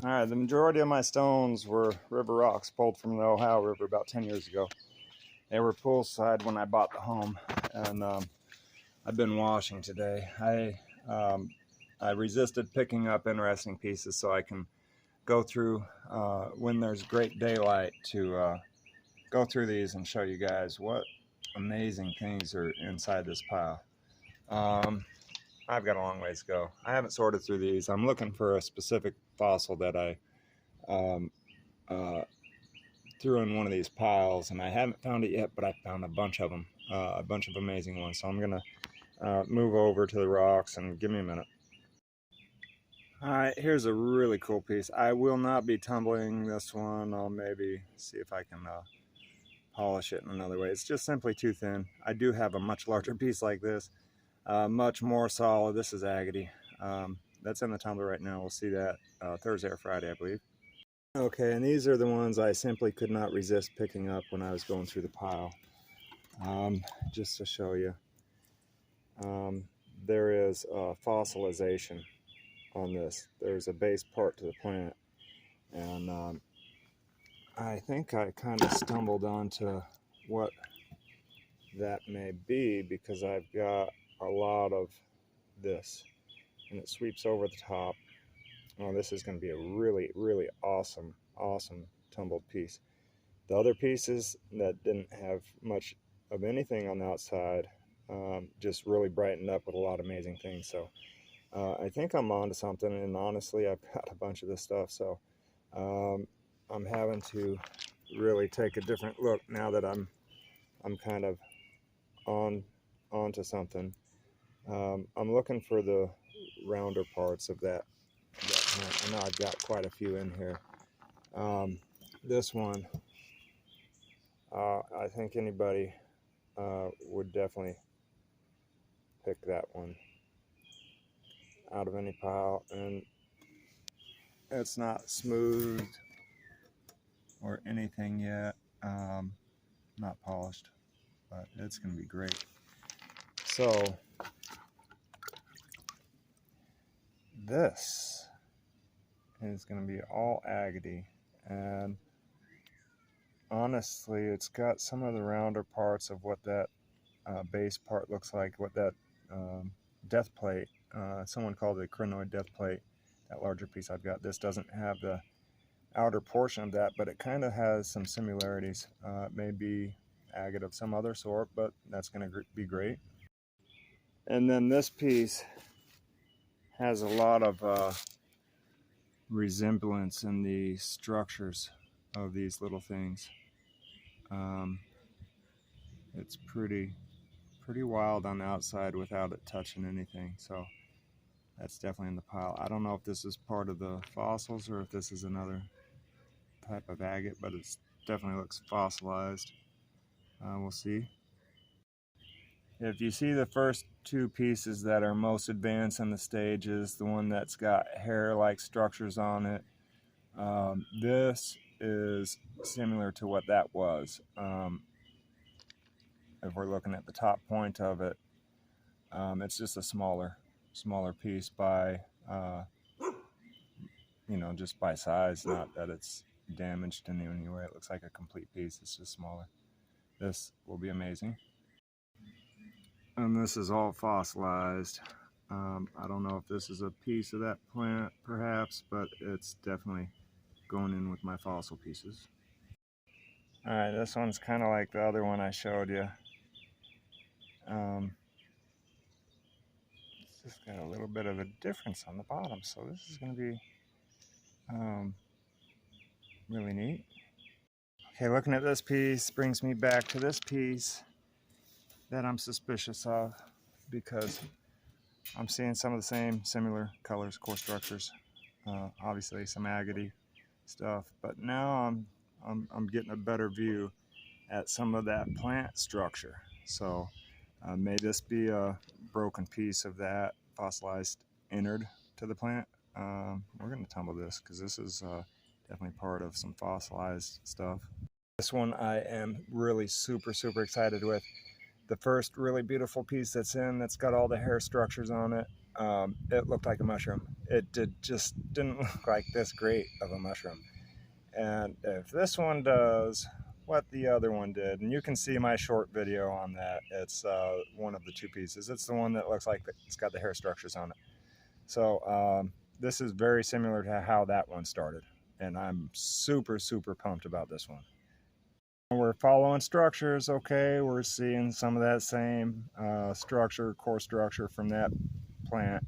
All right, the majority of my stones were river rocks pulled from the Ohio River about 10 years ago. They were poolside when I bought the home, and I've been washing today. I resisted picking up interesting pieces so I can go through when there's great daylight to go through these and show you guys what amazing things are inside this pile. I've got a long ways to go. I haven't sorted through these. I'm looking for a specific fossil that I threw in one of these piles, and I haven't found it yet, but I found a bunch of them, a bunch of amazing ones. So I'm gonna move over to the rocks and give me a minute. All right, here's a really cool piece. I will not be tumbling this one. I'll maybe see if I can polish it in another way. It's just simply too thin. I do have a much larger piece like this, much more solid. This is agate. That's in the tumbler right now. We'll see that Thursday or Friday, I believe. Okay, and these are the ones I simply could not resist picking up when I was going through the pile. Just to show you, there is fossilization on this. There's a base part to the plant, and I think I kind of stumbled onto what that may be because I've got a lot of this, and it sweeps over the top. Oh, this is going to be a really, really awesome tumbled piece. The other pieces that didn't have much of anything on the outside just really brightened up with a lot of amazing things. So I think I'm onto something, and honestly, I've got a bunch of this stuff. So I'm having to really take a different look now that I'm kind of onto something. I'm looking for the rounder parts of that. I know I've got quite a few in here. This one, I think anybody would definitely pick that one out of any pile, and it's not smooth or anything yet, not polished, but it's going to be great. So this is going to be all agate, and honestly, it's got some of the rounder parts of what that base part looks like, what that death plate, someone called it a crinoid death plate, that larger piece I've got. This doesn't have the outer portion of that, but it kind of has some similarities. It may be agate of some other sort, but that's going to be great. And then this piece has a lot of resemblance in the structures of these little things. It's pretty wild on the outside without it touching anything, so that's definitely in the pile. I don't know if this is part of the fossils or if this is another type of agate, but it definitely looks fossilized. We'll see. If you see the first two pieces that are most advanced in the stages, the one that's got hair-like structures on it, this is similar to what that was. If we're looking at the top point of it, it's just a smaller piece by, just by size, not that it's damaged in any way. It looks like a complete piece, it's just smaller. This will be amazing. And this is all fossilized. I don't know if this is a piece of that plant, perhaps, but it's definitely going in with my fossil pieces. All right, this one's kind of like the other one I showed you. It's just got a little bit of a difference on the bottom, so this is going to be really neat. Okay, looking at this piece brings me back to this piece that I'm suspicious of, because I'm seeing some of the same similar colors, core structures, obviously some agate stuff, but now I'm getting a better view at some of that plant structure. So may this be a broken piece of that fossilized innard to the plant. We're going to tumble this because this is definitely part of some fossilized stuff. This one I am really super excited with. The first really beautiful piece that's got all the hair structures on it. it looked like a mushroom. It just didn't look like this great of a mushroom. And if this one does what the other one did, and you can see my short video on that, it's one of the two pieces. It's the one that looks like it's got the hair structures on it. So this is very similar to how that one started, and I'm super pumped about this one. We're following structures, okay. We're seeing some of that same core structure from that plant.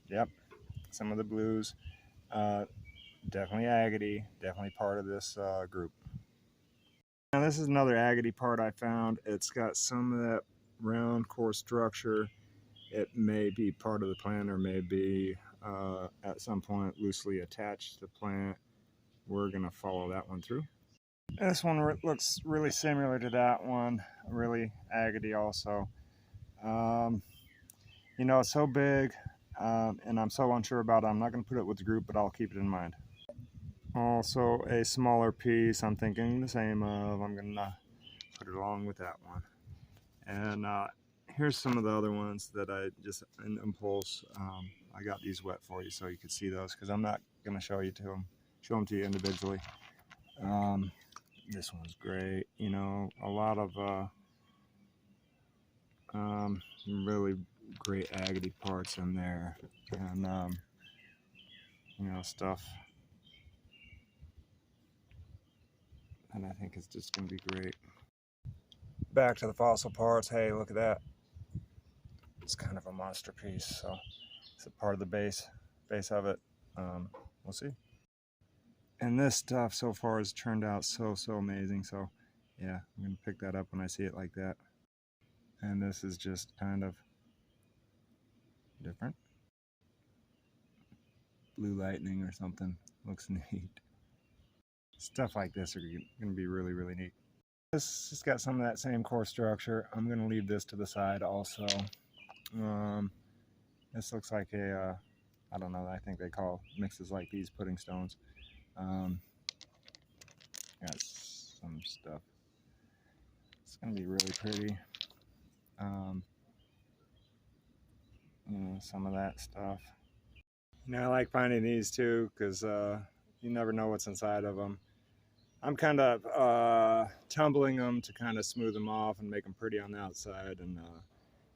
Yep, some of the blues. Definitely agate, definitely part of this group. Now this is another agate part I found. It's got some of that round core structure. It may be part of the plant or may be at some point loosely attached to the plant. We're gonna follow that one through. This one looks really similar to that one, really agate also. You know, it's so big and I'm so unsure about it. I'm not gonna put it with the group, but I'll keep it in mind. Also a smaller piece I'm thinking the same of. I'm gonna put it along with that one. And here's some of the other ones that I just in impulse. I got these wet for you so you could see those, because I'm not gonna show them to you individually. This one's great. You know, a lot of really great agate parts in there, and you know, stuff and I think it's just going to be great. Back to the fossil parts. Hey, look at that. It's kind of a monster piece, so it's a part of the base of it. We'll see. And this stuff so far has turned out so amazing. So yeah, I'm going to pick that up when I see it like that. And this is just kind of different. Blue lightning or something. Looks neat. Stuff like this are going to be really neat. This has got some of that same core structure. I'm going to leave this to the side also. This looks like a, I don't know, I think they call mixes like these pudding stones. Got some stuff. It's going to be really pretty. You know, some of that stuff. You know, I like finding these too, because you never know what's inside of them. I'm kind of tumbling them to kind of smooth them off and make them pretty on the outside, and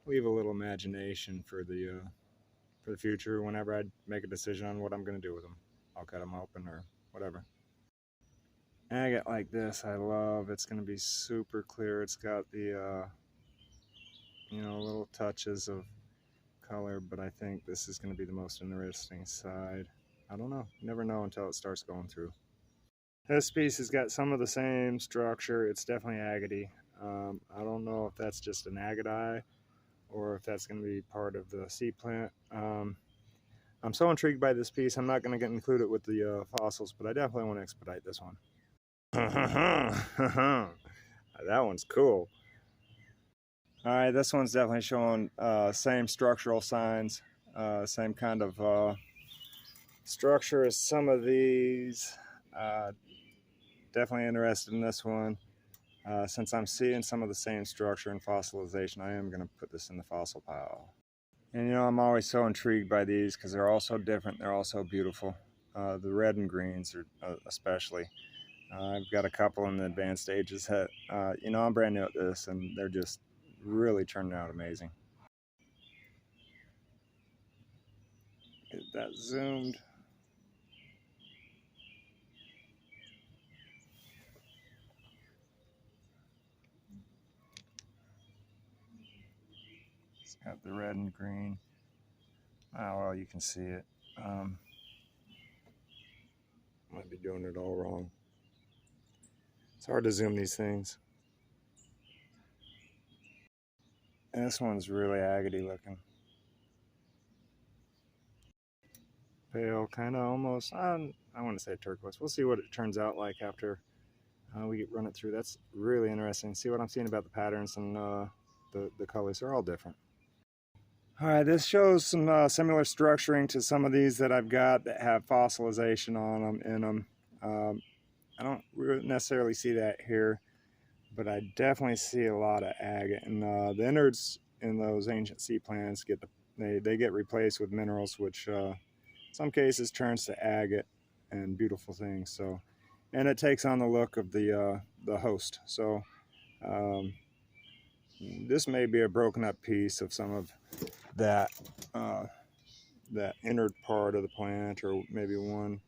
leave a little imagination for the future whenever I make a decision on what I'm going to do with them. I'll cut them open or whatever. Agate like this I love. It's going to be super clear. It's got the you know, little touches of color, but I think this is going to be the most interesting side. I don't know. You never know until it starts going through. This piece has got some of the same structure. It's definitely agate. I don't know if that's just an agate or if that's going to be part of the seed plant. I'm so intrigued by this piece. I'm not going to get included with the fossils, but I definitely want to expedite this one. That one's cool. All right, this one's definitely showing same structural signs, same kind of structure as some of these. Definitely interested in this one. Since I'm seeing some of the same structure and fossilization, I am going to put this in the fossil pile. And you know, I'm always so intrigued by these because they're all so different. They're all so beautiful. The red and greens are especially. I've got a couple in the advanced stages that, you know, I'm brand new at this, and they're just really turning out amazing. Get that zoomed. It's got the red and green. Oh, well, you can see it. Might be doing it all wrong. It's hard to zoom these things. And this one's really agate looking. Pale, kind of almost, I want to say turquoise. We'll see what it turns out like after we run it through. That's really interesting. See what I'm seeing about the patterns and the colors. They're all different. All right, this shows some similar structuring to some of these that I've got that have fossilization on them, in them. I don't really necessarily see that here, but I definitely see a lot of agate. And the innards in those ancient sea plants get They get replaced with minerals, which in some cases turns to agate and beautiful things. So, and it takes on the look of the host. So this may be a broken up piece of some of that that inner part of the plant, or maybe one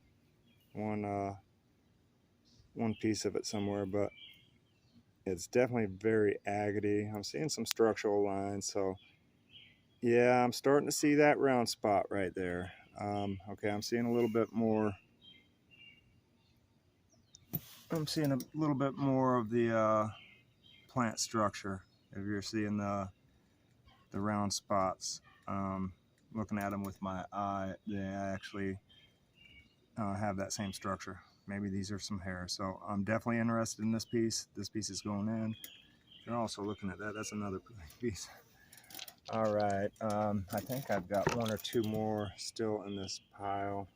piece of it somewhere, but it's definitely very agate-y. I'm seeing some structural lines, so yeah, I'm starting to see that round spot right there. Okay, I'm seeing a little bit more. I'm seeing a little bit more of the plant structure. If you're seeing the round spots, looking at them with my eye, they actually have that same structure. Maybe these are some hairs. So I'm definitely interested in this piece. This piece is going in. You're also looking at that. That's another piece. All right. I think I've got one or two more still in this pile.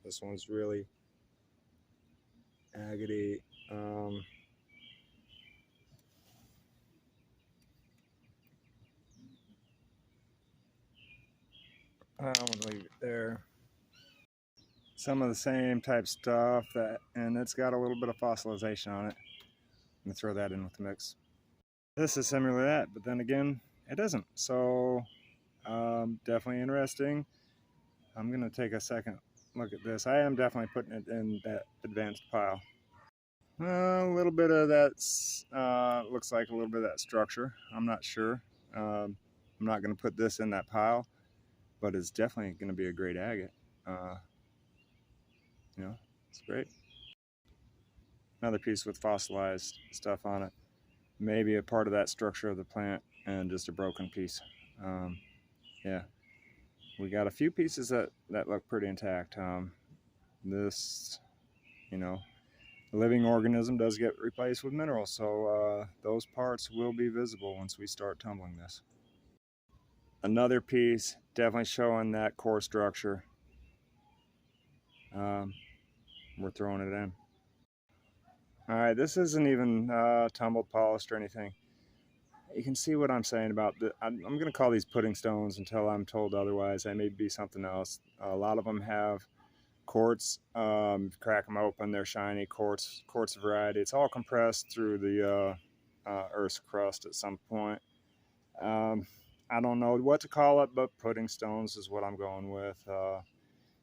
This one's really agate-y. I would leave it there. Some of the same type stuff, and it's got a little bit of fossilization on it. I'm gonna throw that in with the mix. This is similar to that, but then again, it isn't. So definitely interesting. I'm gonna take a second look at this. I am definitely putting it in that advanced pile. A little bit of that looks like a little bit of that structure. I'm not sure. I'm not going to put this in that pile, but it's definitely going to be a great agate. You know, it's great. Another piece with fossilized stuff on it. Maybe a part of that structure of the plant and just a broken piece. Yeah, we got a few pieces that look pretty intact. This, you know, a living organism does get replaced with minerals, so those parts will be visible once we start tumbling this. Another piece definitely showing that core structure. We're throwing it in. All right, this isn't even tumbled, polished, or anything. You can see what I'm saying about the. I'm going to call these pudding stones until I'm told otherwise. They may be something else. A lot of them have quartz. Crack them open, they're shiny. Quartz variety. It's all compressed through the Earth's crust at some point. I don't know what to call it, but pudding stones is what I'm going with.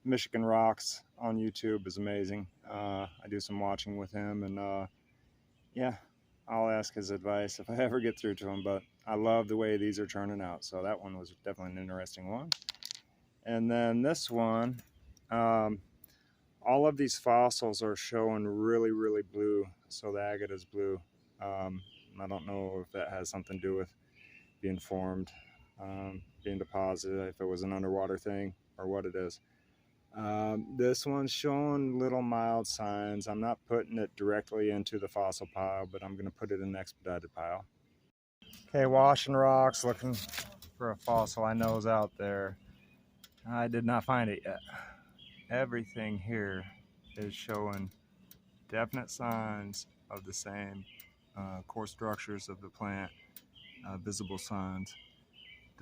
Michigan Rocks on YouTube is amazing. I do some watching with him, and yeah, I'll ask his advice if I ever get through to him. But I love the way these are turning out, so that one was definitely an interesting one. And then this one, all of these fossils are showing really, really blue, so the agate is blue. I don't know if that has something to do with being formed, being deposited, if it was an underwater thing or what it is. This one's showing little mild signs. I'm not putting it directly into the fossil pile, but I'm going to put it in the expedited pile. Okay, washing rocks, looking for a fossil I know is out there. I did not find it yet. Everything here is showing definite signs of the same core structures of the plant, visible signs.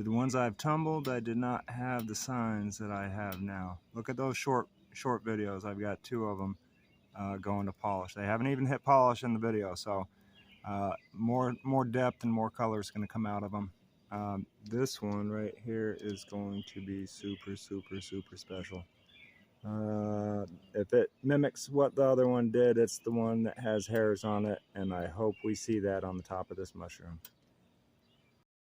The ones I've tumbled, I did not have the signs that I have now. Look at those short videos. I've got two of them going to polish. They haven't even hit polish in the video, so more depth and more color is going to come out of them. This one right here is going to be super, super, super special. If it mimics what the other one did, it's the one that has hairs on it, and I hope we see that on the top of this mushroom.